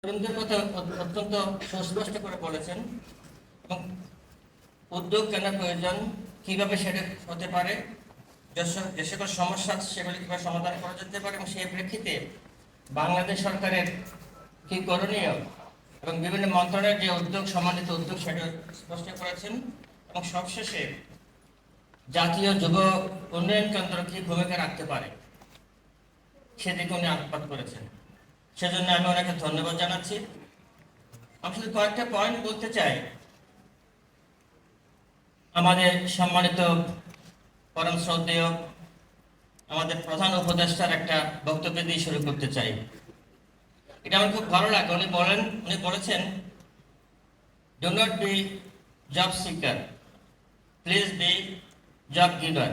তরুণদের কথা অত্যন্ত সুস্পষ্ট করে বলেছেন এবং উদ্যোগ কেন প্রয়োজন, কিভাবে সেটা হতে পারে, যে সকল সমস্যা আছে সেগুলি কিভাবে সমাধান করা যেতে পারে এবং সেই প্রেক্ষিতে বাংলাদেশ সরকারের কি করণীয় এবং বিভিন্ন মন্ত্রণালয়ের যে উদ্যোগ, সম্মানিত উদ্যোগ সেটা স্পষ্ট করেছেন এবং সবশেষে জাতীয় যুব উন্নয়ন কেন্দ্র কি ভূমিকা রাখতে পারে সেদিকে উনি আলোকপাত করেছেন। সেজন্য আমি ওনাকে ধন্যবাদ জানাচ্ছি। আমি শুধু কয়েকটা পয়েন্ট বলতে চাই। আমাদের সম্মানিত পরম শ্রদ্ধেয় আমাদের প্রধান উপদেষ্টার একটা বক্তব্য দিয়ে শুরু করতে চাই। এটা আমার খুব ভালো লাগে। উনি বলেছেন, do not be job seeker, please be job giver.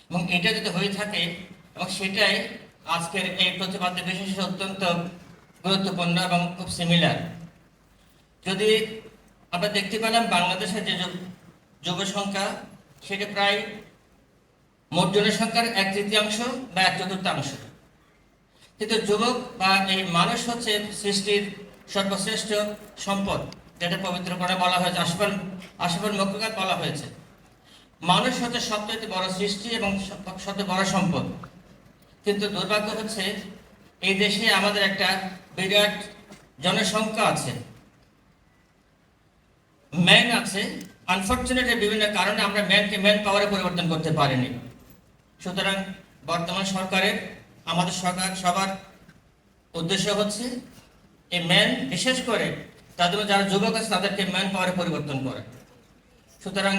এবং এটা যদি হয়ে থাকে এবং সেটাই আজকের এই প্রতিবাদে বিশেষ অত্যন্ত গুরুত্বপূর্ণ এবং খুব সিমিলার। যদি আমরা দেখতে পেলাম বাংলাদেশের যে যুব সংখ্যা সেটা প্রায় মোট জনসংখ্যার 1/3 বা 1/4, কিন্তু যুবক বা এই মানুষ হচ্ছে সৃষ্টির সর্বশ্রেষ্ঠ সম্পদ, যেটা পবিত্র করে বলা হয়েছে, আশফাল মখলুকাত বলা হয়েছে। মানুষ হচ্ছে সবচেয়ে বড় সৃষ্টি এবং সবচেয়ে বড় সম্পদ। কিন্তু দুর্ভাগ্য হচ্ছে এই দেশে আমাদের একটা বিরাট জনসংখ্যা আছে, ম্যান আছে। আনফর্চুনেটলি বিভিন্ন কারণে আমরা ম্যানকে ম্যান পাওয়ারে পরিবর্তন করতে পারিনি। সুতরাং বর্তমান সরকারের, আমাদের সরকার সবার উদ্দেশ্য হচ্ছে এই ম্যান, বিশেষ করে তাদের যারা যুবক আছে তাদেরকে ম্যান পাওয়ারে পরিবর্তন করে। সুতরাং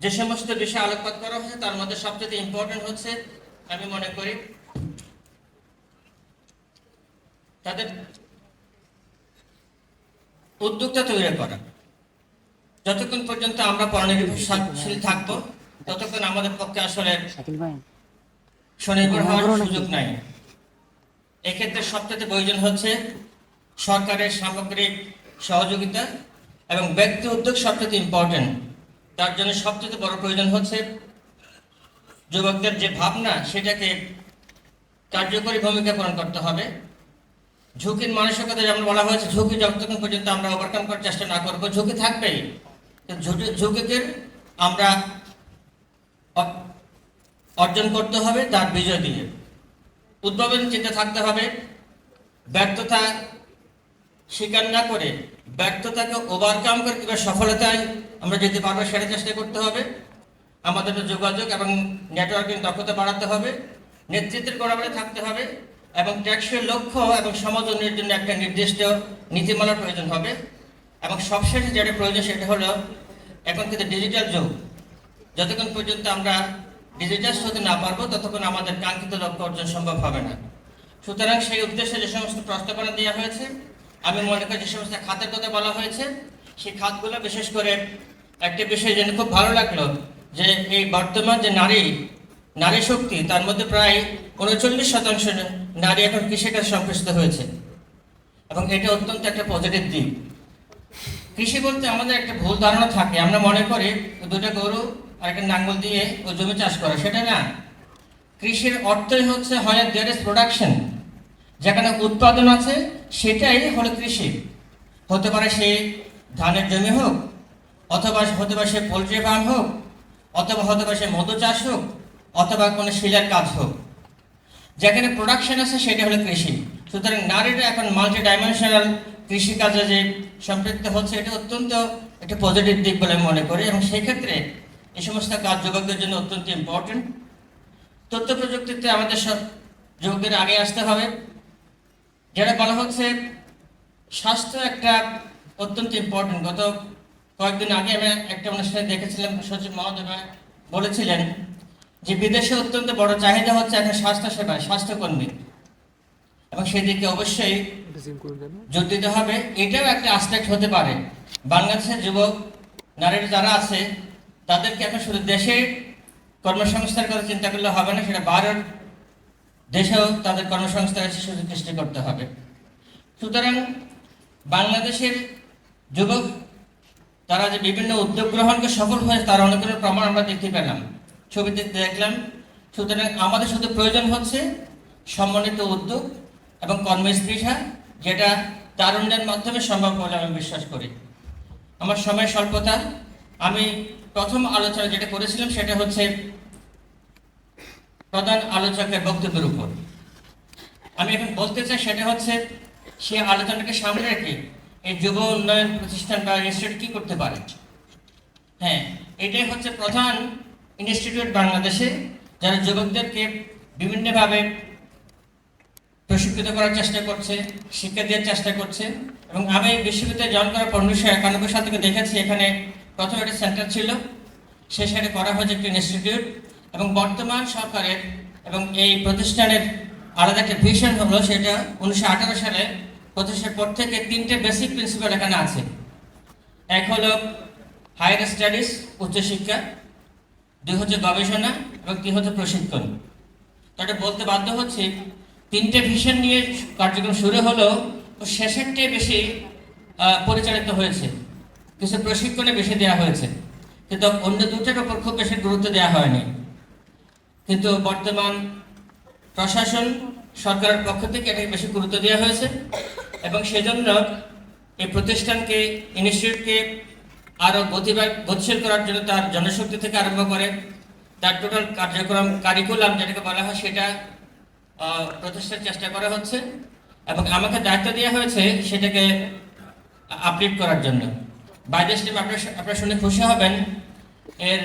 যে সমস্ত বিষয়ে আলোকপাত করা হয়েছে তার মধ্যে সবচেয়ে ইম্পর্টেন্ট হচ্ছে, আমি মনে করি, তাদের উদ্যোক্তা তৈরি করা। যতক্ষণ পর্যন্ত আমরা পরনির্ভরশীল থাকবো ততক্ষণ আমাদের পক্ষে আসলে স্বনির্ভর হওয়ার সুযোগ নাই। এক্ষেত্রে সবচেয়ে প্রয়োজন হচ্ছে সরকারের সামগ্রিক সহযোগিতা এবং ব্যক্তি উদ্যোগ সবচেয়ে ইম্পর্টেন্ট। তার জন্য সবচেয়ে বড় প্রয়োজন হচ্ছে যুবকদের যে ভাবনা সেটাকে কার্যকরী ভূমিকা পালন করতে হবে। ঝুঁকির মানসিকতা যেমন বলা হয়েছে, ঝুঁকি যতক্ষণ পর্যন্ত আমরা ওভারকাম করার চেষ্টা না করবো ঝুঁকি থাকবেই। ঝুঁকিকে আমরা অর্জন করতে হবে তার বিজয় দিয়ে। উদ্ভাবনী চিন্তা থাকতে হবে, ব্যর্থতা স্বীকার না করে ব্যর্থতাকে ওভারকাম করে কিংবা সফলতায় আমরা যেতে পারবো সেটা চেষ্টা করতে হবে। আমাদের যোগাযোগ এবং নেটওয়ার্কিং দক্ষতা বাড়াতে হবে, নেতৃত্বের গোড়াবাড়ি থাকতে হবে এবং টেকসই লক্ষ্য এবং সমাজ উন্নয়নের জন্য একটা নির্দিষ্ট নীতিমালার প্রয়োজন হবে। এবং সবশেষে যেটা প্রয়োজন সেটা হলো, এখন কিন্তু ডিজিটাল যুগ, যতক্ষণ পর্যন্ত আমরা ডিজিটাল হতে না পারবো ততক্ষণ আমাদের কাঙ্ক্ষিত লক্ষ্য অর্জন সম্ভব হবে না। সুতরাং সেই উদ্দেশ্যে যে সমস্ত প্রস্তাবনা দেওয়া হয়েছে, আমি মনে করি যে সমস্ত খাতের কথা বলা হয়েছে সেই খাতগুলো, বিশেষ করে একটা বিষয় জেনে খুব ভালো লাগলো যে এই বর্তমান যে নারী শক্তি, তার মধ্যে প্রায় 39% নারী এখন কৃষিকাজে সম্পৃক্ত হয়েছে এবং এটা অত্যন্ত একটা পজিটিভ দিক। কৃষি বলতে আমাদের একটা ভুল ধারণা থাকে, আমরা মনে করি দুটো গরু আর একটা নাঙ্গল দিয়ে ওই জমি চাষ করা, সেটা না। কৃষির অর্থই হচ্ছে হয় দেয়ার ইজ প্রোডাকশন, যেখানে উৎপাদন আছে সেটাই হলো কৃষি। হতে পারে সে ধানের জমি হোক, অথবা হতে পারে সে পোলট্রি ফার্ম হোক, অথবা হতে পারে সে মধু চাষ হোক, অথবা কোনো শিলার কাজ হোক, যেখানে প্রোডাকশন আছে সেটা হলো কৃষি। সুতরাং নারীরা এখন মাল্টি ডাইমেনশনাল কৃষিকাজে যে সম্পৃক্ত হচ্ছে, এটা অত্যন্ত একটা পজিটিভ দিক বলে আমি মনে করি এবং সেক্ষেত্রে এই সমস্ত কাজ যুবকদের জন্য অত্যন্ত ইম্পর্টেন্ট। তথ্য প্রযুক্তিতে আমাদের সব যুবকদের আগে আসতে হবে। যেটা বলা হচ্ছে স্বাস্থ্য একটা অত্যন্ত ইম্পর্টেন্ট। গত কয়েকদিন আগে আমি একটা অনুষ্ঠানে দেখেছিলাম, সচিব মহোদয় বলেছিলেন যে বিদেশে অত্যন্ত বড় চাহিদা হচ্ছে এখন স্বাস্থ্যসেবায়, স্বাস্থ্যকর্মী, এবং সেদিকে অবশ্যই জোর দিতে হবে। এটাও একটা অ্যাসপেক্ট হতে পারে। বাংলাদেশের যুবক নারীরা যারা আছে তাদেরকে এখন শুধু দেশে কর্মসংস্থানের কথা চিন্তা করলে হবে না, সেটা বাইরের দেশেও তাদের কর্মসংস্থানের সুযোগ সৃষ্টি করতে হবে। সুতরাং বাংলাদেশের যুবক তারা যে বিভিন্ন উদ্যোগ গ্রহণকে সফল হয়েছে তার অনেকগুলো প্রমাণ আমরা দেখতে পেলাম, ছবিতে দেখলাম। সুতরাং আমাদের শুধু প্রয়োজন হচ্ছে সমন্বিত উদ্যোগ এবং কর্মস্পৃহা, যেটা তারুণ্যের মাধ্যমে সম্ভব বলে আমি বিশ্বাস করি। আমার সময় স্বল্পতা, আমি প্রথম আলোচনা যেটা করেছিলাম সেটা হচ্ছে প্রধান আলোচকের বক্তব্যের উপর। আমি এখন বলতে চাই সেটা হচ্ছে সে আলোচনাকে সামনে রেখে এই যুব উন্নয়ন প্রতিষ্ঠান বা ইনস্টিটিউট কি করতে পারে। হ্যাঁ, এটাই হচ্ছে প্রধান ইনস্টিটিউট বাংলাদেশে, যারা যুবকদেরকে বিভিন্নভাবে প্রশিক্ষিত করার চেষ্টা করছে, শিক্ষা দেওয়ার চেষ্টা করছে। এবং আমি বিশ্ববিদ্যালয়ে জয়েন করার পর 1991 সাল থেকে দেখেছি এখানে প্রথম একটা সেন্টার ছিল, সে সেটা করা হয়েছে একটি ইনস্টিটিউট। এবং বর্তমান সরকারের এবং এই প্রতিষ্ঠানের আলাদা একটা ভিশন হলো, সেটা 1918 সালে প্রতিষ্ঠার পর থেকে 3টে বেসিক প্রিন্সিপাল এখানে আছে। এক হলো হায়ার স্টাডিজ, উচ্চশিক্ষা, 2 হচ্ছে গবেষণা এবং 3 হচ্ছে প্রশিক্ষণ। তো এটা বলতে বাধ্য হচ্ছে 3টে ভিশন নিয়ে কার্যক্রম শুরু হলেও শেষেরটাই বেশি পরিচালিত হয়েছে, কিছু প্রশিক্ষণে বেশি দেওয়া হয়েছে, কিন্তু অন্য দুটোর উপর খুব বেশি গুরুত্ব দেওয়া হয়নি। কিন্তু বর্তমান প্রশাসন সরকারের পক্ষ থেকে এটাকে বেশি গুরুত্ব দেওয়া হয়েছে এবং সেজন্য এই প্রতিষ্ঠানকে, ইনস্টিটিউটকে আরও গতিশীল করার জন্য তার জনশক্তি থেকে আরম্ভ করে তার টোটাল কার্যক্রম, কারিকুলাম যেটাকে বলা হয়, সেটা প্রতিষ্ঠার চেষ্টা করা হচ্ছে এবং আমাকে দায়িত্ব দেওয়া হয়েছে সেটাকে আপডেট করার জন্য। বাই দ্য স্টেপ আপনারা শুনে খুশি হবেন, এর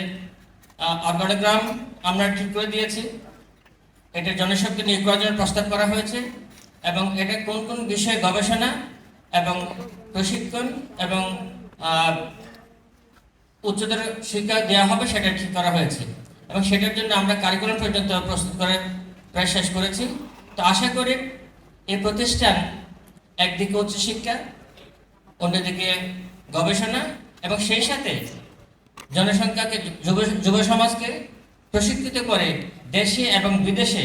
অর্গানোগ্রাম আমরা ঠিক করে দিয়েছি, এটা জনশক্তি নিয়োগ করার জন্য প্রস্তাব করা হয়েছে এবং এটা কোন কোন বিষয়ে গবেষণা এবং প্রশিক্ষণ এবং উচ্চতর শিক্ষা দেওয়া হবে সেটা ঠিক করা হয়েছে এবং সেটার জন্য আমরা কারিকুলাম পর্যন্ত প্রস্তুত করে প্রায় শেষ করেছি। তো আশা করি এই প্রতিষ্ঠান একদিকে উচ্চশিক্ষা, অন্যদিকে গবেষণা এবং সেই সাথে জনসংখ্যাকে, যুব সমাজকে প্রশিক্ষিত করে দেশে এবং বিদেশে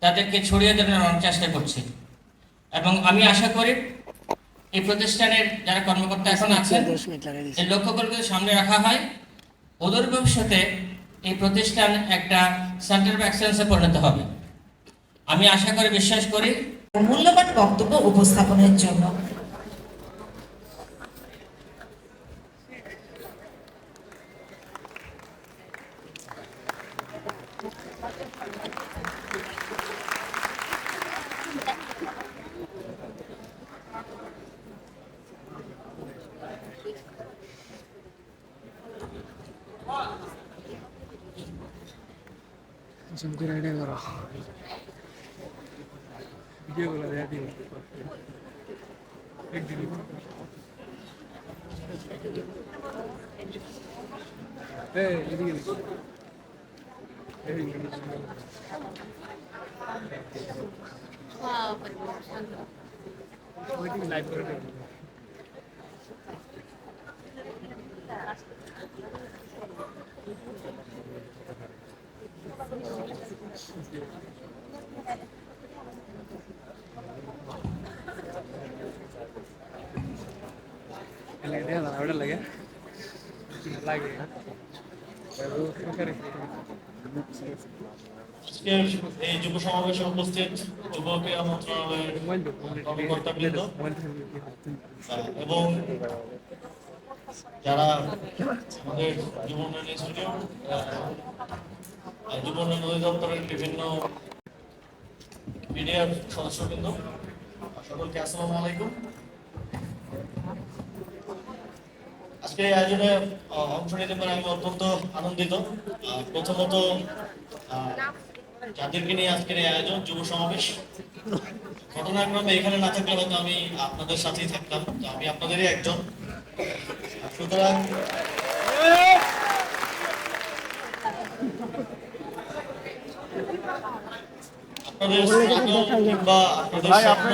তাদেরকে ছড়িয়ে দেওয়ার চেষ্টা করছি। এবং আমি আশা করি এই প্রতিষ্ঠানের যারা কর্মকর্তা এখন আছেন, এই লক্ষ্যগুলোকে সামনে রাখা হয়, অদূর ভবিষ্যতে এই প্রতিষ্ঠান একটা সেন্টার অফ এক্সেলেন্সে পরিণত হবে। আমি আশা করি, বিশ্বাস করি। মূল্যবান বক্তব্য উপস্থাপনের জন্য Sampai ada orang. Video bola dia di. Ek दिन. Ini gini. Ini. Wow, waiting live for it. Ada lagi? Lagi. Baru kemarin. আজকের এই যুব সমাবেশে উপস্থিত যুবক্রীড়া মন্ত্রণালয়ের কর্মকর্তাবৃন্দ এবং যারা আমাদের যুব উন্নয়ন ইনস্টিটিউট, যুব উন্নয়ন অধিদপ্তরের বিভিন্ন মিডিয়ার সদস্যবৃন্দ, সকলকে আসসালামু আলাইকুম। আজকে এই আয়োজনে অংশ নিতে পারে আমি অত্যন্ত আনন্দিত। প্রথমত যাদেরকে নিয়ে আজকের এই আয়োজন, যুব সমাবেশ, ঘটনাক্রমে এখানে না থাকলে হয়তো আমি আপনাদের সাথেই থাকতাম, তো আমি আপনাদেরই একজন। সুতরাং আপনাদের স্ট্রাগল কিংবা আপনাদের স্বপ্ন,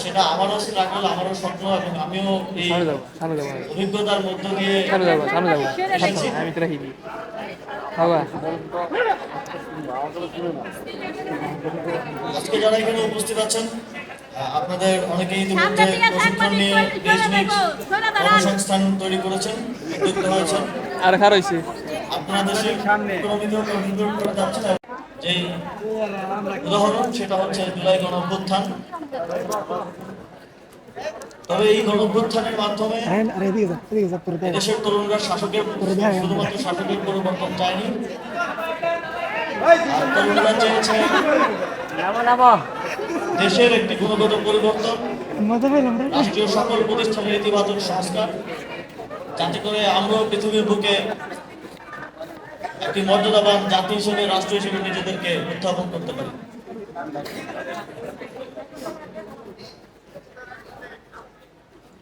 সেটা আমারও স্ট্রাগল, আমারও স্বপ্ন এবং আমিও এই অভিজ্ঞতার মধ্য দিয়ে আজকে যারা এখানে উপস্থিত আছেন, আপনাদের অনেকেই ইতিমধ্যে প্রশিক্ষণ নিয়ে কর্মসংস্থান তৈরি করেছেন, উদ্যোক্তা হয়েছেন, আপনারা দেশের ইকোনমিকেও কন্ট্রিবিউট করে যাচ্ছেন। যে উদাহরণ সেটা হচ্ছে জুলাই গণঅভ্যুত্থান। তবে এই গণঅভ্যুত্থানের মাধ্যমে দেশের তরুণরা শুধুমাত্র শাসকের পরিবর্তন চায়নি, আর তরুণরা চেয়েছে দেশের একটি গুণগত পরিবর্তন, রাষ্ট্রীয় সকল প্রতিষ্ঠানের ইতিবাচক সংস্কার, যাতে করে আমরাও পৃথিবীর বুকে একটি মর্যাদাবান জাতি হিসেবে, রাষ্ট্র হিসেবে নিজেদেরকে উত্থাপন করতে পারি।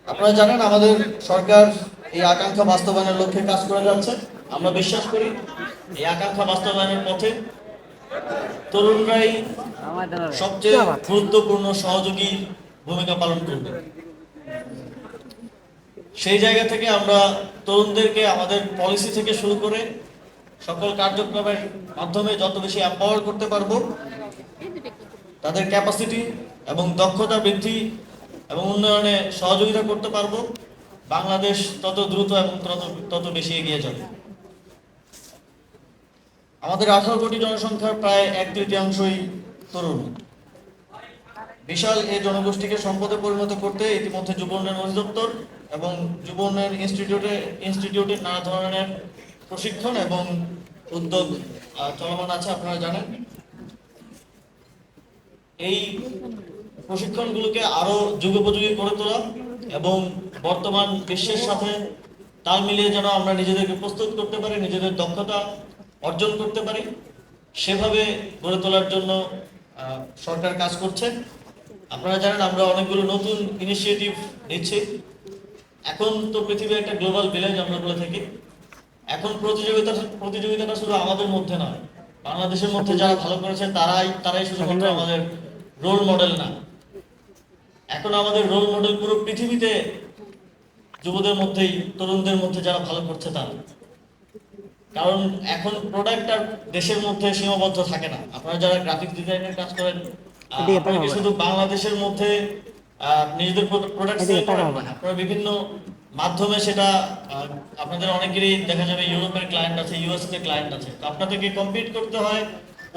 আপনারা জানেন আমাদের সরকার এই আকাঙ্ক্ষা বাস্তবায়নের লক্ষ্যে কাজ করে যাচ্ছে। আমরা বিশ্বাস করি এই আকাঙ্ক্ষা বাস্তবায়নের পথে তরুণরাই সবচেয়ে গুরুত্বপূর্ণ সহযোগী ভূমিকা পালন করবে। সেই জায়গা থেকে আমরা তরুণদেরকে আমাদের পলিসি থেকে শুরু করে সকল কার্যক্রমের মাধ্যমে যত বেশি এম্পাওয়ার করতে পারবো, তাদের ক্যাপাসিটি এবং দক্ষতা বৃদ্ধি এবং উন্নয়নে সহযোগিতা করতে পারবো, বাংলাদেশ তত দ্রুত এবং তত বেশি এগিয়ে যাবে। আমাদের 18 কোটি জনসংখ্যার প্রায় 1/3 তরুণ। বিশাল এই জনগোষ্ঠীকে সম্পদে পরিণত করতে ইতিমধ্যে যুব উন্নয়ন অধিদপ্তর এবং যুব উন্নয়ন ইনস্টিটিউটের নানা ধরনের প্রশিক্ষণ এবং উদ্যোগ চলমান আছে। আপনারা জানেন এই প্রশিক্ষণগুলোকে আরো যুগোপযোগী করে তোলা এবং বর্তমান বিশ্বের সাথে তাল মিলিয়ে যেন আমরা নিজেদেরকে প্রস্তুত করতে পারি, নিজেদের দক্ষতা অর্জন করতে পারি, সেভাবে গড়ে তোলার জন্য সরকার কাজ করছে। আপনারা জানেন আমরা অনেকগুলো নতুন ইনিশিয়েটিভ নিচ্ছি। এখন তো পৃথিবী একটা গ্লোবাল ভিলেজ আমরা বলে থাকি। এখন প্রতিযোগিতাটা শুধু আমাদের মধ্যে নয়, বাংলাদেশের মধ্যে যারা ভালো করেছে তারাই শুধুমাত্র আমাদের রোল মডেল না। এখন আমাদের রোল মডেল পুরো পৃথিবীতে যুবদের মধ্যেই, তরুণদের মধ্যে যারা ভালো করছে তারা। কারণ এখন প্রোডাক্ট আর দেশের মধ্যে সীমাবদ্ধ থাকে না। আপনারা যারা গ্রাফিক্স ডিজাইনের কাজ করেন, আপনারা শুধু বাংলাদেশের মধ্যে নিজেদের প্রোডাক্ট সেল করেন না, আপনারা বিভিন্ন মাধ্যমে সেটা আপনাদের অনেকেরই দেখা যাবে ইউরোপের ক্লায়েন্ট আছে, ইউএস এর ক্লায়েন্ট আছে। তো আপনাদেরকে কম্পিট করতে হয়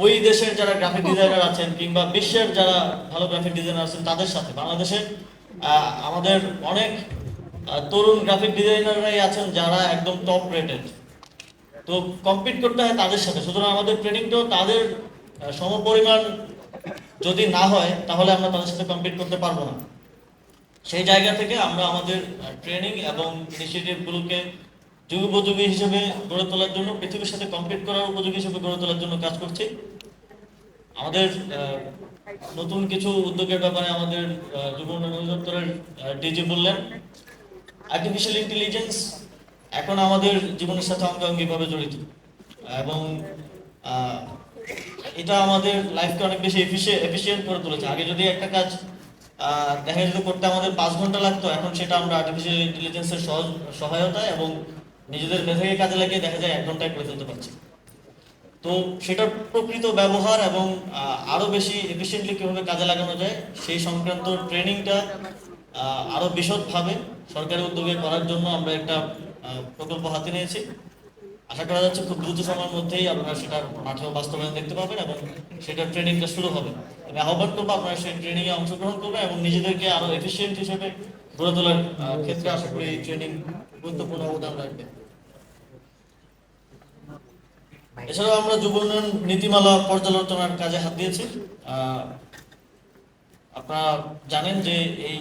ওই দেশের যারা গ্রাফিক ডিজাইনার আছেন কিংবা বিশ্বের যারা ভালো গ্রাফিক ডিজাইনার আছেন তাদের সাথে। বাংলাদেশে আমাদের অনেক তরুণ গ্রাফিক ডিজাইনাররাই আছেন যারা একদম টপ রেটেড। তো কম্পিট করতে হয় তাদের সাথে। সুতরাং আমাদের ট্রেনিংটাও তাদের সমপরিমাণ যদি না হয় তাহলে আমরা তাদের সাথে কম্পিট করতে পারবো না। সেই জায়গা থেকে আমরা আমাদের ট্রেনিং এবং ইনিশিয়েটিভগুলোকে যুগোপযোগী হিসেবে গড়ে তোলার জন্য, পৃথিবীর সাথে কম্পিট করার উপযোগী হিসেবে গড়ে তোলার জন্য কাজ করছি। আমাদের নতুন কিছু উদ্যোগের ব্যাপারে আমাদের যুব উন্নয়ন অধিদপ্তরের ডিজি বললেন, আর্টিফিশিয়াল ইন্টেলিজেন্স এখন আমাদের জীবনের সাথে অঙ্গাঙ্গিভাবে জড়িত এবং এটা আমাদের লাইফকে অনেক বেশি এফিশিয়েন্ট করে তুলেছে। আগে যদি একটা কাজ দেখা যেত করতে আমাদের 5 ঘন্টা লাগতো, এখন সেটা আমরা আর্টিফিশিয়াল ইন্টেলিজেন্সের সহায়তায় এবং নিজেদের মেধাকে কাজে লাগিয়ে দেখা যায় 1 ঘন্টায় করে ফেলতে পারছি। তো সেটার প্রকৃত ব্যবহার এবং আরো বেশি এফিশিয়েন্টলি কিভাবে কাজে লাগানো যায় সেই সংক্রান্ত ট্রেনিংটা আরো বিশদভাবে সরকারি উদ্যোগে করার জন্য আমরা একটা প্রকল্প হাতে নিয়েছি। আশা করা যাচ্ছে খুব দ্রুত সময়ের মধ্যেই আপনারা সেটা মাঠেও বাস্তবায়ন দেখতে পাবেন এবং সেটার ট্রেনিংটা শুরু হবে। আমি আহ্বান করবো আপনারা সেই ট্রেনিংয়ে অংশগ্রহণ করবেন এবং নিজেদেরকে আরো এফিশিয়েন্ট হিসেবে গড়ে তোলার ক্ষেত্রে আশা করি এই ট্রেনিং গুরুত্বপূর্ণ অবদান রাখবে। এছাড়াও আমরা যুব উন্নয়ন নীতিমালা পর্যালোচনার কাজে হাত দিয়েছি। আপনারা জানেন যে এই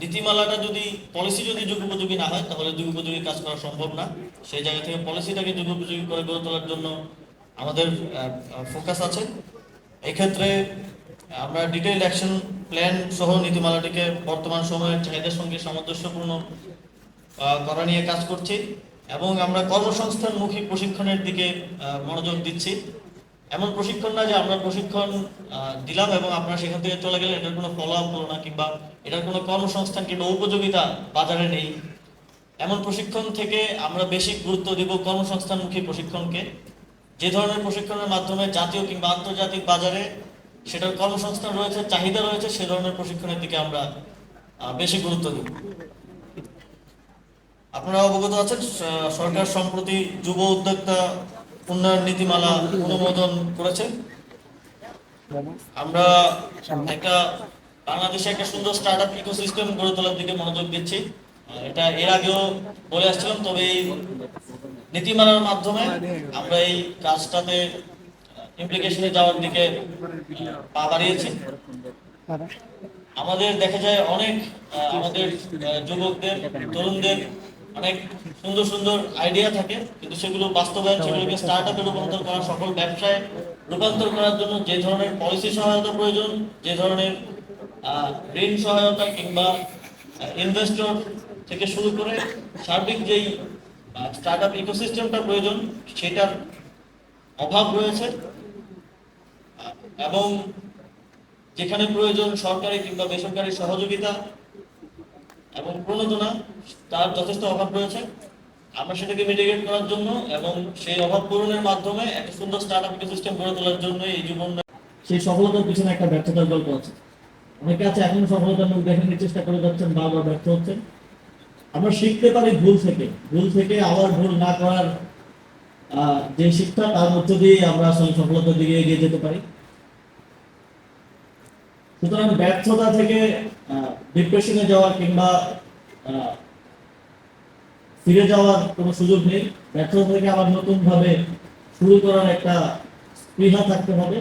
নীতিমালাটা পলিসি যদি যুগোপযোগী না হয় তাহলে যুগোপযোগী কাজ করা সম্ভব না। সেই জায়গা থেকে পলিসিটাকে যুগোপযোগী করে গড়ে তোলার জন্য আমাদের ফোকাস আছে। এক্ষেত্রে আমরা ডিটেইলড অ্যাকশন প্ল্যান সহ নীতিমালাটিকে বর্তমান সময়ের চাহিদার সঙ্গে সামঞ্জস্যপূর্ণ করা নিয়ে কাজ করছি এবং আমরা কর্মসংস্থানমুখী প্রশিক্ষণের দিকে মনোযোগ দিচ্ছি। এমন প্রশিক্ষণ না যে আমরা প্রশিক্ষণ দিলাম এবং আপনারা সেখান থেকে চলে গেলেন, এটার কোনো ফলো আপ হলো না কিংবা এটার কোনো কর্মসংস্থান কিংবা উপযোগিতা বাজারে নেই। এমন প্রশিক্ষণ থেকে আমরা বেশি গুরুত্ব দিব কর্মসংস্থানমুখী প্রশিক্ষণকে। যে ধরনের প্রশিক্ষণের মাধ্যমে জাতীয় কিংবা আন্তর্জাতিক বাজারে সেটার কর্মসংস্থান রয়েছে, চাহিদা রয়েছে, সে ধরনের প্রশিক্ষণের দিকে আমরা বেশি গুরুত্ব দিব। আপনারা অবগত আছেন সরকার সম্প্রতি যুব উদ্যোক্তা উন্নয়ন নীতিমালা অনুমোদন করেছে। আমরা একটা বাংলাদেশে একটা সুন্দর স্টার্ট আপ ইকোসিস্টেম গড়ে তোলার দিকে মনোযোগ দিচ্ছি। এটা এর আগেও বলে আসছিলাম, তবে এই নীতিমালার মাধ্যমে আমরা এই কাজটাতে ইমপ্লিকেশনে যাওয়ার দিকে পা বাড়িয়েছি। আমাদের দেখা যায় অনেক আমাদের যুবকদের, তরুণদের অনেক সুন্দর সুন্দর আইডিয়া থাকে, কিন্তু সেগুলো বাস্তবায়ন, সেগুলোকে স্টার্ট আপে রূপান্তর করা, সকল ব্যবসায় রূপান্তর করার জন্য যে ধরনের পলিসি সহায়তা প্রয়োজন, যে ধরনের ঋণ সহায়তা কিংবা ইনভেস্টর থেকে শুরু করে সার্বিক যেই স্টার্ট আপ ইকোসিস্টেমটা প্রয়োজন, সেটার অভাব রয়েছে। এবং যেখানে প্রয়োজন সরকারি কিংবা বেসরকারি সহযোগিতা এবং প্রণোদনা, তার যথেষ্ট অভাব রয়েছে। আমরা সেটাকে মিটিগেট করার জন্য এবং সেই অভাব পূরণের মাধ্যমে একটা সুন্দর স্টার্ট আপ ইকোসিস্টেম গড়ে তোলার জন্য এই জীবন, সেই সফলতার পিছনে একটা ব্যর্থতার গল্প আছে। অনেকে আছে এখন সফলতার মুখ দেখানোর চেষ্টা করে যাচ্ছেন, বারবার ব্যর্থ হচ্ছেন। আমরা শিখতে পারি ভুল থেকে আবার ভুল না করার যে শিক্ষা, তার মধ্য দিয়ে আমরা আসলে সফলতার দিকে এগিয়ে যেতে পারি। সুতরাং ব্যর্থতা থেকে ডিপ্রেশনে যাওয়ার কিংবা ফিরে যাওয়ার কোনো সুযোগ নেই। ব্যর্থতা থেকে আবার নতুন ভাবে শুরু করার একটা স্পৃহা থাকতে হবে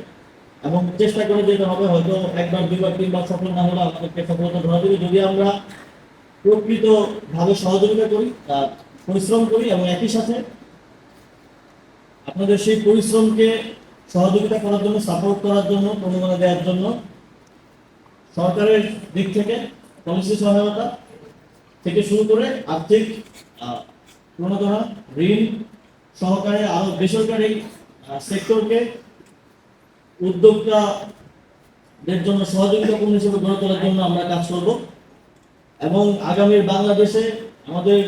এবং চেষ্টা করে যেতে হবে। হয়তো একবার, দুইবার, তিনবার সফল না হলে আমাদেরকে সফলতা ধরা দেবে যদি আমরা প্রকৃত ভাবে সহযোগিতা করি, পরিশ্রম করি এবং একই সাথে আপনাদের সেই পরিশ্রমকে সহযোগিতা করার জন্য, সাপোর্ট করার জন্য, প্রণোদনা দেওয়ার জন্য সরকারের দিক থেকে পলিসি সহায়তা থেকে শুরু করে আর্থিক প্রণোদনা, ঋণ সহকারে আরো বেসরকারি সেক্টরকে উদ্যোক্তাদের জন্য সহযোগিতাপূর্ণ হিসেবে গড়ে তোলার জন্য আমরা কাজ করব এবং আগামীর বাংলাদেশে আমাদের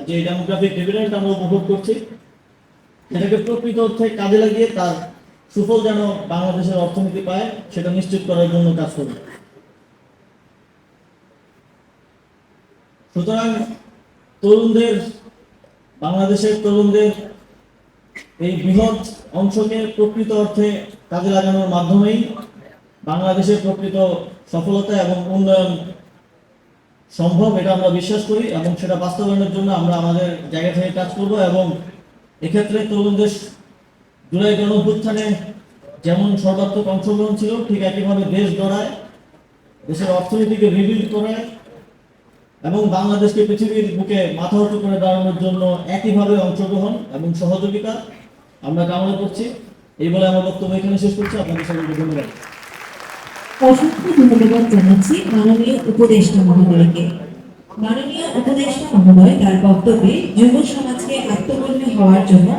যে ডেমোগ্রাফিক ডিভিডেন্ড আমরা উপভোগ করছি, সেটাকে প্রকৃত অর্থে কাজে লাগিয়ে তার সুফল যেন বাংলাদেশের অর্থনীতি পায়, সেটা নিশ্চিত করার জন্য কাজ করব। সুতরাং বাংলাদেশের তরুণদের এই বৃহৎ অংশকে প্রকৃত অর্থে কাজে লাগানোর মাধ্যমেই বাংলাদেশের প্রকৃত সফলতা এবং উন্নয়ন সম্ভব, এটা আমরা বিশ্বাস করি এবং সেটা বাস্তবায়নের জন্য আমরা আমাদের জায়গা থেকে কাজ করব। এবং এক্ষেত্রে তরুণদের জুলাই গণঅভ্যুত্থানে যেমন সর্বাত্মক অংশগ্রহণ ছিল, ঠিক একইভাবে দেশ গড়ায়, দেশের অর্থনীতিকে রিবিল্ড করায় এবং বাংলাদেশকে পৃথিবীর বুকে মাথা উঁচু করে দাঁড়ানোর জন্য একইভাবে অংশগ্রহণ এবং সহযোগিতা আমরা কামনা করছি। এই বলে আমার বক্তব্য এখানে শেষ করছি। আপনাদের সকলকে ধন্যবাদ। অসংখ্য ধন্যবাদ জানাচ্ছি মাননীয় উপদেষ্টা মহোদয়কে। মাননীয় উপদেষ্টা মহোদয় তার বক্তব্যে যুব সমাজকে আত্মকর্মী হওয়ার জন্য